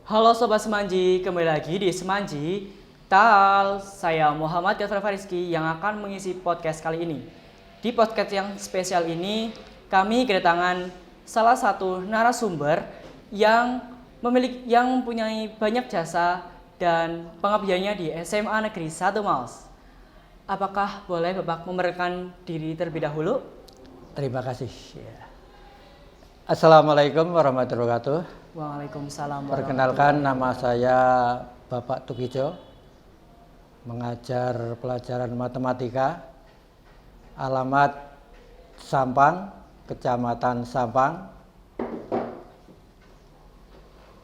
Halo Sobat Semanji, kembali lagi di Semanji Tal. Saya Muhammad Gafar Fariski yang akan mengisi podcast kali ini. Di podcast yang spesial ini, kami kedatangan salah satu narasumber yang mempunyai banyak jasa dan pengabdiannya di SMA Negeri 1 Maus. Apakah boleh Bapak memperkenalkan diri terlebih dahulu? Terima kasih. Assalamualaikum warahmatullahi wabarakatuh. Waalaikumsalam. Perkenalkan, nama saya Bapak Tukijo, mengajar pelajaran matematika, alamat Sampang, Kecamatan Sampang.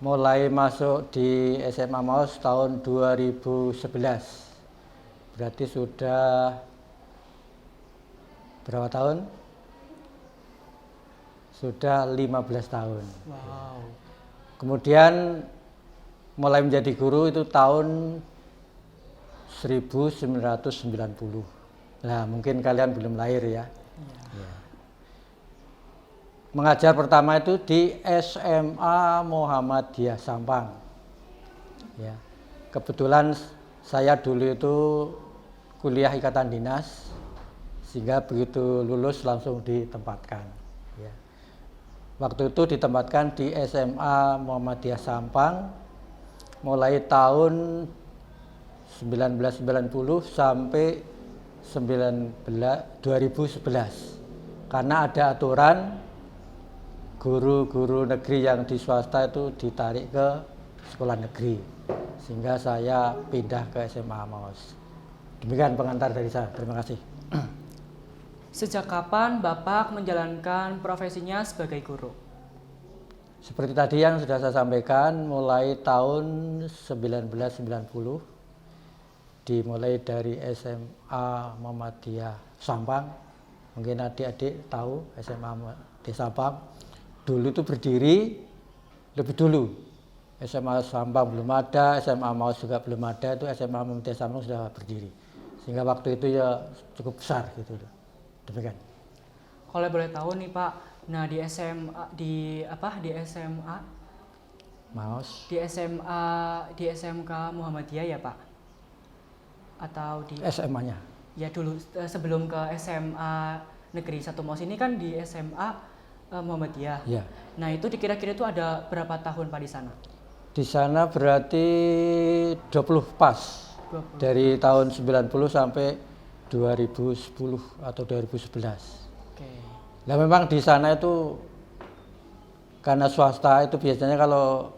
Mulai masuk di SMA Maus tahun 2011. Berarti sudah berapa tahun? Sudah 15 tahun. Wow. Kemudian mulai menjadi guru itu tahun 1990. Nah, mungkin kalian belum lahir ya. Ya. Mengajar pertama itu di SMA Muhammadiyah Sampang. Ya. Kebetulan saya dulu itu kuliah ikatan dinas, sehingga begitu lulus langsung ditempatkan. Ya. Waktu itu ditempatkan di SMA Muhammadiyah Sampang mulai tahun 1990 sampai 2011. Karena ada aturan guru-guru negeri yang di swasta itu ditarik ke sekolah negeri. Sehingga saya pindah ke SMA Maus. Demikian pengantar dari saya. Terima kasih. Sejak kapan Bapak menjalankan profesinya sebagai guru? Seperti tadi yang sudah saya sampaikan, mulai tahun 1990, dimulai dari SMA Muhammadiyah Sampang. Mungkin adik-adik tahu SMA Muhammadiyah Sampang. Dulu itu berdiri lebih dulu. SMA Sampang belum ada, SMA Maus juga belum ada, itu SMA Muhammadiyah Sampang sudah berdiri. Sehingga waktu itu ya cukup besar gitu. Demikian. Kalau boleh tahu nih Pak, nah di SMA di SMA Maus. di SMK Muhammadiyah ya Pak? Atau di SMA-nya? Ya dulu sebelum ke SMA Negeri 1 Maus ini kan di SMA Muhammadiyah. Ya. Nah itu kira-kira itu ada berapa tahun Pak di sana? Di sana berarti 20 pas. 20. Dari tahun 90 sampai 2010 atau 2011. Oke. Nah memang di sana itu karena swasta itu biasanya kalau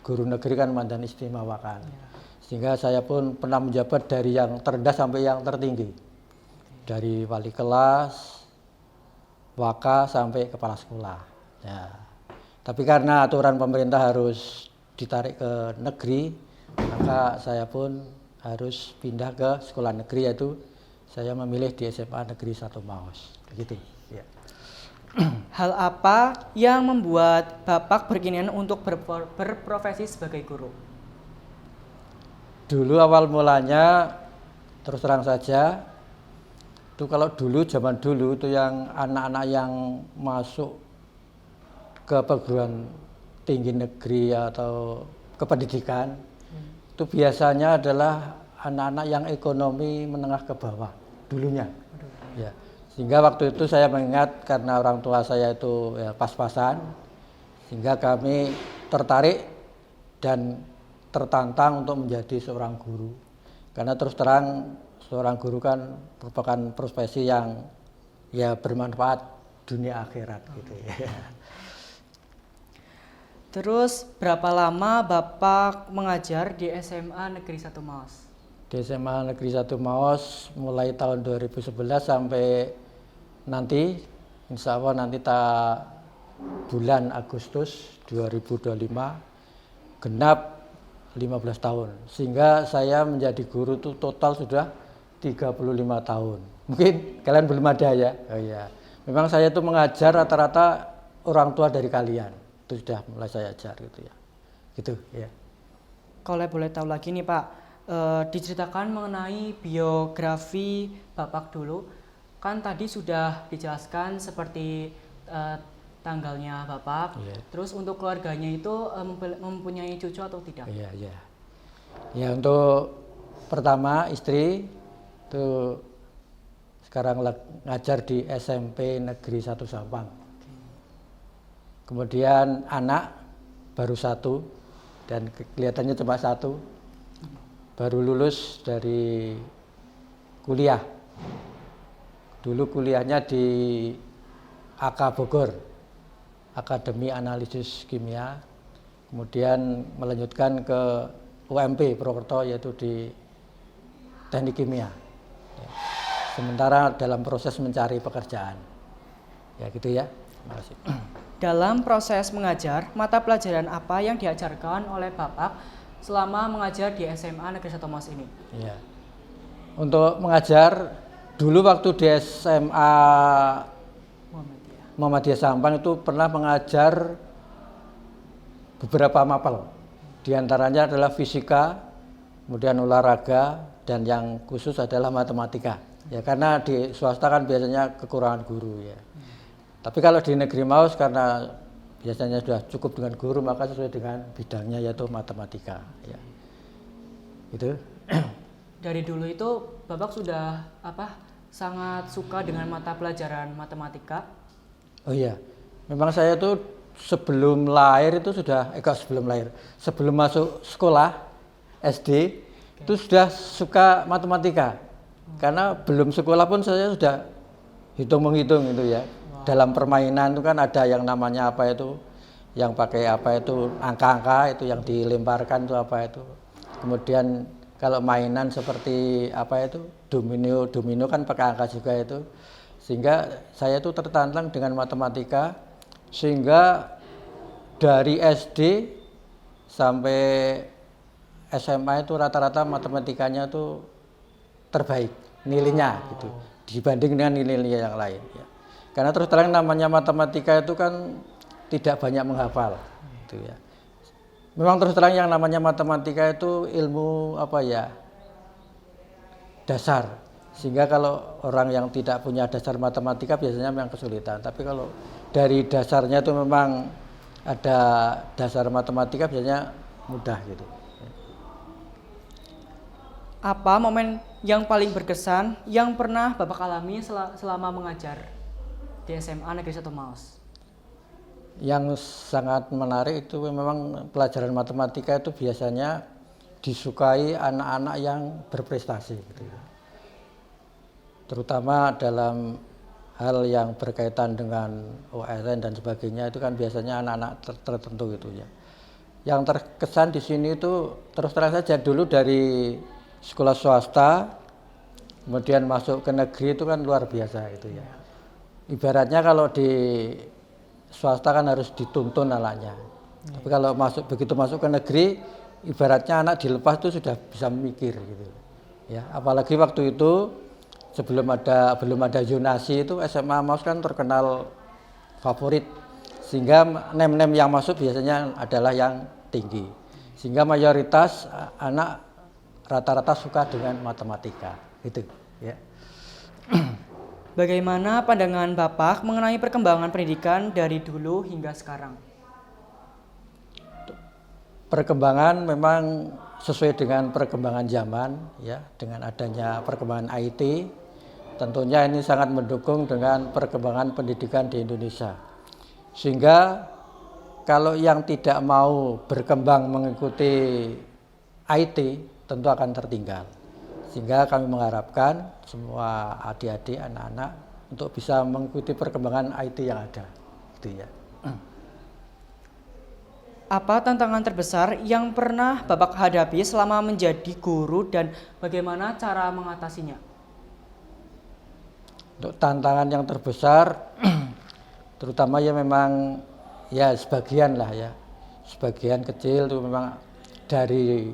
guru negeri kan mandan istimewakan. Ya. Sehingga saya pun pernah menjabat dari yang terendah sampai yang tertinggi. Dari wali kelas, waka sampai kepala sekolah. Ya. Tapi karena aturan pemerintah harus ditarik ke negeri, maka saya pun harus pindah ke sekolah negeri, yaitu saya memilih di SMA Negeri 1 Maus. Begitu. Ya. Hal apa yang membuat Bapak berkeinginan untuk berprofesi sebagai guru? Dulu awal mulanya, terus terang saja, itu kalau dulu, zaman dulu itu yang anak-anak yang masuk ke perguruan tinggi negeri atau ke pendidikan, itu biasanya adalah anak-anak yang ekonomi menengah ke bawah dulunya. Ya. Sehingga waktu itu saya mengingat karena orang tua saya itu ya, pas-pasan, sehingga kami tertarik dan tertantang untuk menjadi seorang guru. Karena terus terang seorang guru kan merupakan profesi yang ya bermanfaat dunia akhirat gitu ya. Terus berapa lama Bapak mengajar di SMA Negeri 1 Maus? Di SMA Negeri 1 Maus mulai tahun 2011 sampai nanti, insya Allah nanti bulan Agustus 2025 genap 15 tahun. Sehingga saya menjadi guru itu total sudah 35 tahun. Mungkin kalian belum ada ya? Oh iya. Memang saya itu mengajar rata-rata orang tua dari kalian. Itu sudah mulai saya ajar gitu ya. Gitu ya. Kalau boleh tahu lagi nih Pak, diceritakan mengenai biografi Bapak dulu. Kan tadi sudah dijelaskan seperti tanggalnya Bapak. Iya. Terus untuk keluarganya itu mempunyai cucu atau tidak? Iya, iya. Ya untuk pertama istri itu sekarang ngajar di SMP Negeri 1 Sampang. Kemudian anak baru 1 dan kelihatannya cuma 1, baru lulus dari kuliah. Dulu kuliahnya di AK Bogor, Akademi Analisis Kimia, kemudian melanjutkan ke UMP Purwokerto yaitu di Teknik Kimia. Sementara dalam proses mencari pekerjaan. Ya gitu ya. Terima kasih. Dalam proses mengajar, mata pelajaran apa yang diajarkan oleh Bapak selama mengajar di SMA Negeri 1 Maus ini? Ya. Untuk mengajar dulu waktu di SMA Muhammadiyah Sampang itu pernah mengajar beberapa mapel. Di antaranya adalah fisika, kemudian olahraga, dan yang khusus adalah matematika. Ya karena di swasta kan biasanya kekurangan guru ya. Tapi kalau di Negeri Maus karena biasanya sudah cukup dengan guru maka sesuai dengan bidangnya yaitu matematika. Ya. Itu. Dari dulu itu Bapak sudah sangat suka dengan mata pelajaran matematika? Oh iya, memang saya tuh sebelum lahir itu sudah, sebelum masuk sekolah SD itu sudah suka matematika. Karena belum sekolah pun saya sudah hitung-menghitung itu ya. Wow. Dalam permainan itu kan ada yang namanya apa itu, yang pakai apa itu angka-angka itu yang dilemparkan itu apa itu. Kemudian kalau mainan seperti apa itu domino kan pakai angka juga itu. Sehingga saya itu tertantang dengan matematika sehingga dari SD sampai SMA itu rata-rata matematikanya itu terbaik nilainya gitu dibanding dengan nilai-nilai yang lain ya. Karena terus terang namanya matematika itu kan tidak banyak menghafal gitu ya. Memang terus terang yang namanya matematika itu ilmu dasar, sehingga kalau orang yang tidak punya dasar matematika biasanya memang kesulitan. Tapi kalau dari dasarnya itu memang ada dasar matematika biasanya mudah gitu. Apa momen yang paling berkesan yang pernah Bapak alami selama mengajar di SMA Negeri 1 Maus? Yang sangat menarik itu memang pelajaran matematika itu biasanya disukai anak-anak yang berprestasi gitu. Terutama dalam hal yang berkaitan dengan OSN dan sebagainya itu kan biasanya anak-anak tertentu gitu ya. Yang terkesan di sini itu terus terang saja dulu dari sekolah swasta kemudian masuk ke negeri itu kan luar biasa itu ya. Ibaratnya kalau di swasta kan harus dituntun anaknya. Tapi kalau begitu masuk ke negeri ibaratnya anak dilepas itu sudah bisa mikir gitu. Ya, apalagi waktu itu belum ada zonasi itu SMA Maus kan terkenal favorit. Sehingga nem-nem yang masuk biasanya adalah yang tinggi. Sehingga mayoritas anak rata-rata suka dengan matematika gitu ya. Bagaimana pandangan Bapak mengenai perkembangan pendidikan dari dulu hingga sekarang? Perkembangan memang sesuai dengan perkembangan zaman ya, dengan adanya perkembangan IT tentunya ini sangat mendukung dengan perkembangan pendidikan di Indonesia. Sehingga kalau yang tidak mau berkembang mengikuti IT tentu akan tertinggal. Sehingga kami mengharapkan semua adik-adik, anak-anak untuk bisa mengikuti perkembangan IT yang ada. Gitu ya. Apa tantangan terbesar yang pernah Bapak hadapi selama menjadi guru dan bagaimana cara mengatasinya? Untuk tantangan yang terbesar terutama ya memang ya sebagian lah ya. Sebagian kecil itu memang dari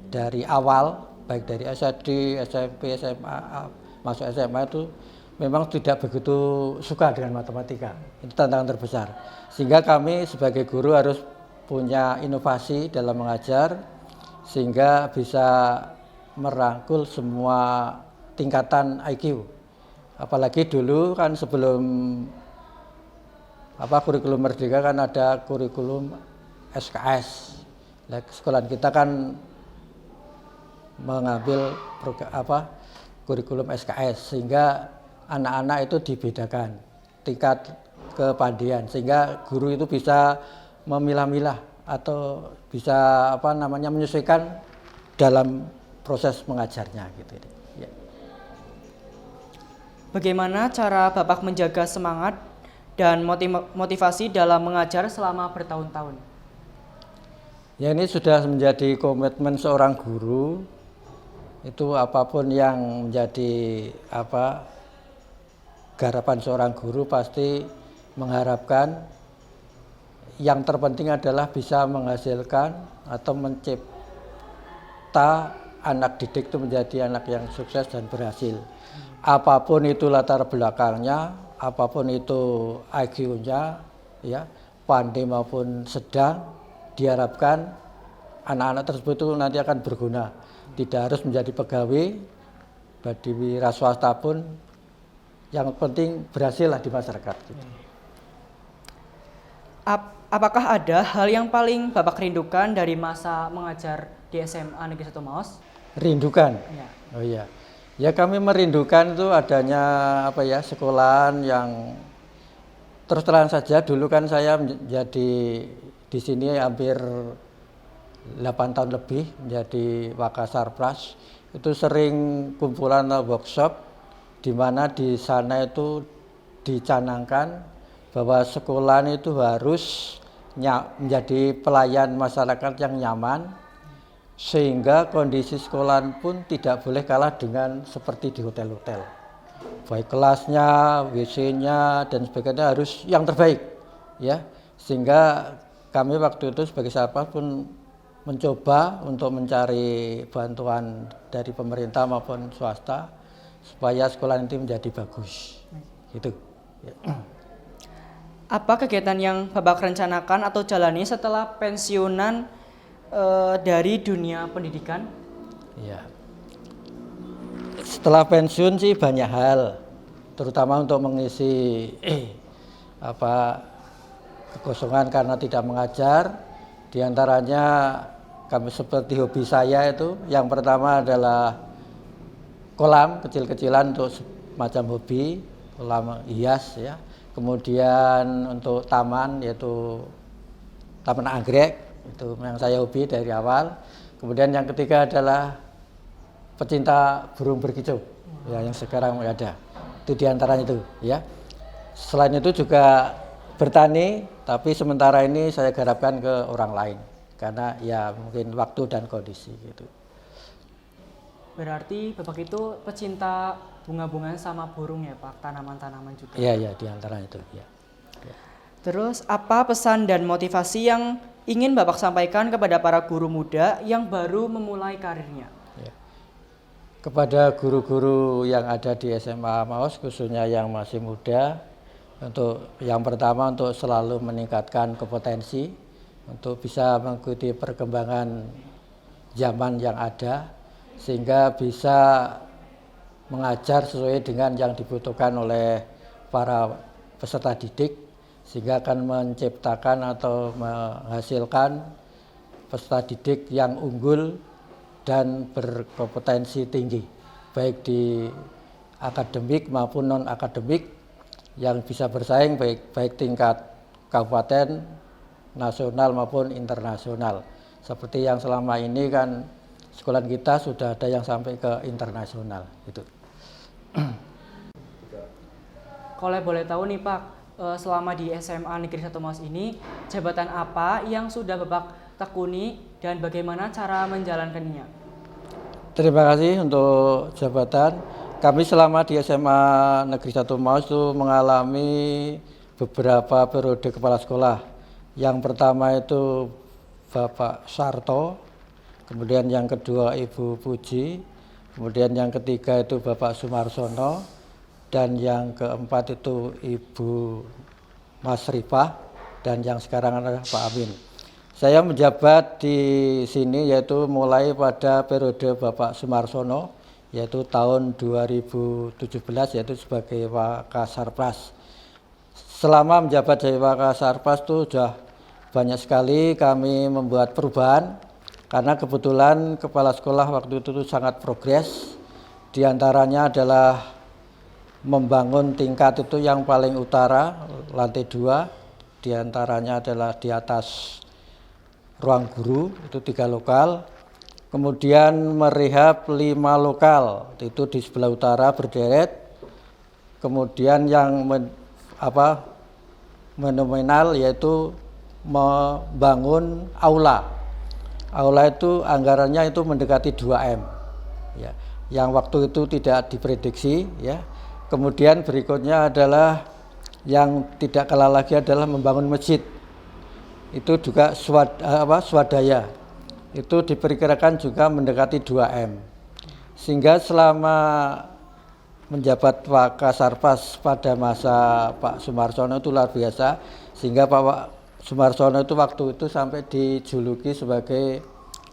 dari awal baik dari SD, SMP, SMA, masuk SMA itu memang tidak begitu suka dengan matematika. Itu tantangan terbesar. Sehingga kami sebagai guru harus punya inovasi dalam mengajar sehingga bisa merangkul semua tingkatan IQ. Apalagi dulu kan sebelum kurikulum Merdeka kan ada kurikulum SKS. Nah, sekolah kita kan mengambil kurikulum SKS sehingga anak-anak itu dibedakan tingkat kepandaian sehingga guru itu bisa memilah-milah atau bisa menyesuaikan dalam proses mengajarnya gitu. Ya. Bagaimana cara Bapak menjaga semangat dan motivasi dalam mengajar selama bertahun-tahun? Ya, ini sudah menjadi komitmen seorang guru. Itu apapun yang menjadi garapan seorang guru pasti mengharapkan yang terpenting adalah bisa menghasilkan atau mencipta anak didik itu menjadi anak yang sukses dan berhasil. Apapun itu latar belakangnya, apapun itu IQ-nya, ya, pandai maupun sedang, diharapkan anak-anak tersebut itu nanti akan berguna. Tidak harus menjadi pegawai, di wira swasta pun, yang penting berhasil lah di masyarakat. Gitu. Apakah ada hal yang paling Bapak rindukan dari masa mengajar di SMA Negeri 1 Maos? Rindukan? Ya. Oh iya. Ya, kami merindukan itu adanya sekolahan yang terus terang saja. Dulu kan saya menjadi di sini hampir 8 tahun lebih menjadi Wakasarpras. Itu sering kumpulan workshop di mana di sana itu dicanangkan bahwa sekolahan itu harus menjadi pelayan masyarakat yang nyaman, sehingga kondisi sekolahan pun tidak boleh kalah dengan seperti di hotel-hotel. Baik kelasnya, WC-nya dan sebagainya harus yang terbaik, ya. Sehingga kami waktu itu sebagai Sarpras pun mencoba untuk mencari bantuan dari pemerintah maupun swasta supaya sekolah itu menjadi bagus. Gitu. Ya. Apa kegiatan yang Bapak rencanakan atau jalani setelah pensiunan dari dunia pendidikan? Ya. Setelah pensiun sih banyak hal, terutama untuk mengisi kekosongan karena tidak mengajar. Di antaranya kami seperti hobi saya itu, yang pertama adalah kolam kecil-kecilan untuk macam hobi, kolam hias ya. Kemudian untuk taman yaitu taman anggrek, itu yang saya hobi dari awal. Kemudian yang ketiga adalah pecinta burung berkicau, ya, yang sekarang ada. Itu diantaranya itu, ya. Selain itu juga bertani, tapi sementara ini saya garapkan ke orang lain karena ya mungkin waktu dan kondisi gitu. Berarti Bapak itu pecinta bunga-bungaan sama burung ya Pak, tanaman-tanaman juga. Iya, diantaranya itu, ya. Terus apa pesan dan motivasi yang ingin Bapak sampaikan kepada para guru muda yang baru memulai karirnya? Ya. Kepada guru-guru yang ada di SMA Maos, khususnya yang masih muda, untuk yang pertama untuk selalu meningkatkan kompetensi, untuk bisa mengikuti perkembangan zaman yang ada, sehingga bisa mengajar sesuai dengan yang dibutuhkan oleh para peserta didik, sehingga akan menciptakan atau menghasilkan peserta didik yang unggul dan berkompetensi tinggi, baik di akademik maupun non akademik, yang bisa bersaing baik tingkat kabupaten, nasional maupun internasional. Seperti yang selama ini kan sekolah kita sudah ada yang sampai ke internasional gitu. Kalau boleh tahu nih Pak, selama di SMA Negeri 1 Maos ini, jabatan apa yang sudah Bapak tekuni dan bagaimana cara menjalankannya? Terima kasih untuk jabatan. Kami selama di SMA Negeri 1 Maos itu mengalami beberapa periode kepala sekolah. Yang pertama itu Bapak Sarto, kemudian yang kedua Ibu Puji, kemudian yang ketiga itu Bapak Sumarsono, dan yang keempat itu Ibu Mas Rifah, dan yang sekarang adalah Pak Amin. Saya menjabat di sini yaitu mulai pada periode Bapak Sumarsono, yaitu tahun 2017, yaitu sebagai Wakasarpras. selama menjabat jadi Wakasarpas itu sudah banyak sekali kami membuat perubahan, karena kebetulan kepala sekolah waktu itu sangat progres. Di antaranya adalah membangun tingkat itu yang paling utara, lantai 2, di antaranya adalah di atas ruang guru, itu 3 lokal. Kemudian merehab 5 lokal, itu di sebelah utara berderet. Kemudian yang fenomenal yaitu membangun aula. Aula itu anggarannya itu mendekati 2 M. Ya, yang waktu itu tidak diprediksi ya. Kemudian berikutnya adalah yang tidak kalah lagi adalah membangun masjid. Itu juga swadaya. Itu diperkirakan juga mendekati 2 M. Sehingga selama menjabat Wakasarpas pada masa Pak Sumarsono itu luar biasa, sehingga Pak Sumarsono itu waktu itu sampai dijuluki sebagai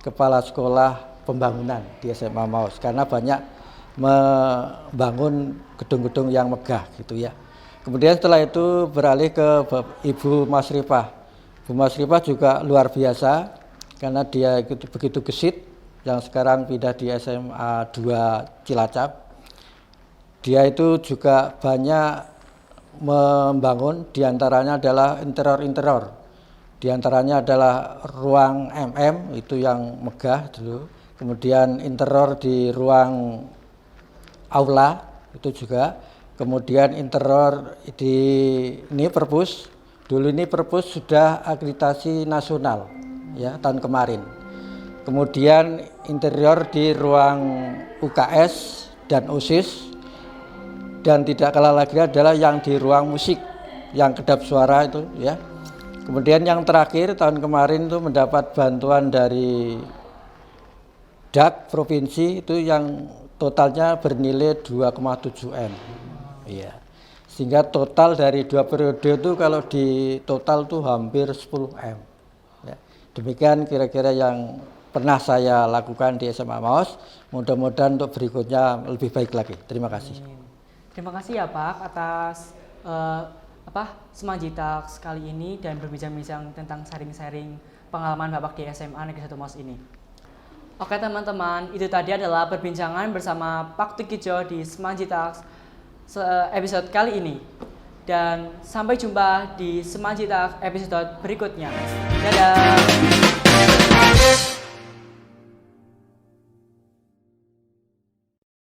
kepala sekolah pembangunan di SMA Maus, karena banyak membangun gedung-gedung yang megah gitu ya. Kemudian setelah itu beralih ke Ibu Masrifah. Bu Masrifah juga luar biasa, karena dia begitu gesit, yang sekarang pindah di SMA 2 Cilacap. Dia itu juga banyak membangun, diantaranya adalah interior. Diantaranya adalah ruang MM, itu yang megah dulu. Kemudian interior di ruang aula, itu juga. Kemudian interior di ini perpus. Dulu ini perpus sudah akreditasi nasional, ya, tahun kemarin. Kemudian interior di ruang UKS dan OSIS. Dan tidak kalah lagi adalah yang di ruang musik, yang kedap suara itu ya. Kemudian yang terakhir tahun kemarin itu mendapat bantuan dari DAK provinsi, itu yang totalnya bernilai 2,7 M. Iya. Sehingga total dari 2 periode itu kalau di total tuh hampir 10 M. Ya. Demikian kira-kira yang pernah saya lakukan di SMA Maus. Mudah-mudahan untuk berikutnya lebih baik lagi. Terima kasih. Terima kasih ya Pak atas Semanjitak kali ini dan berbincang-bincang tentang sharing-sharing pengalaman Bapak di SMA Negeri 1 Maus ini. Oke teman-teman, itu tadi adalah perbincangan bersama Pak Tukijo di Semanjitak episode kali ini. Dan sampai jumpa di Semanjitak episode berikutnya. Dadah!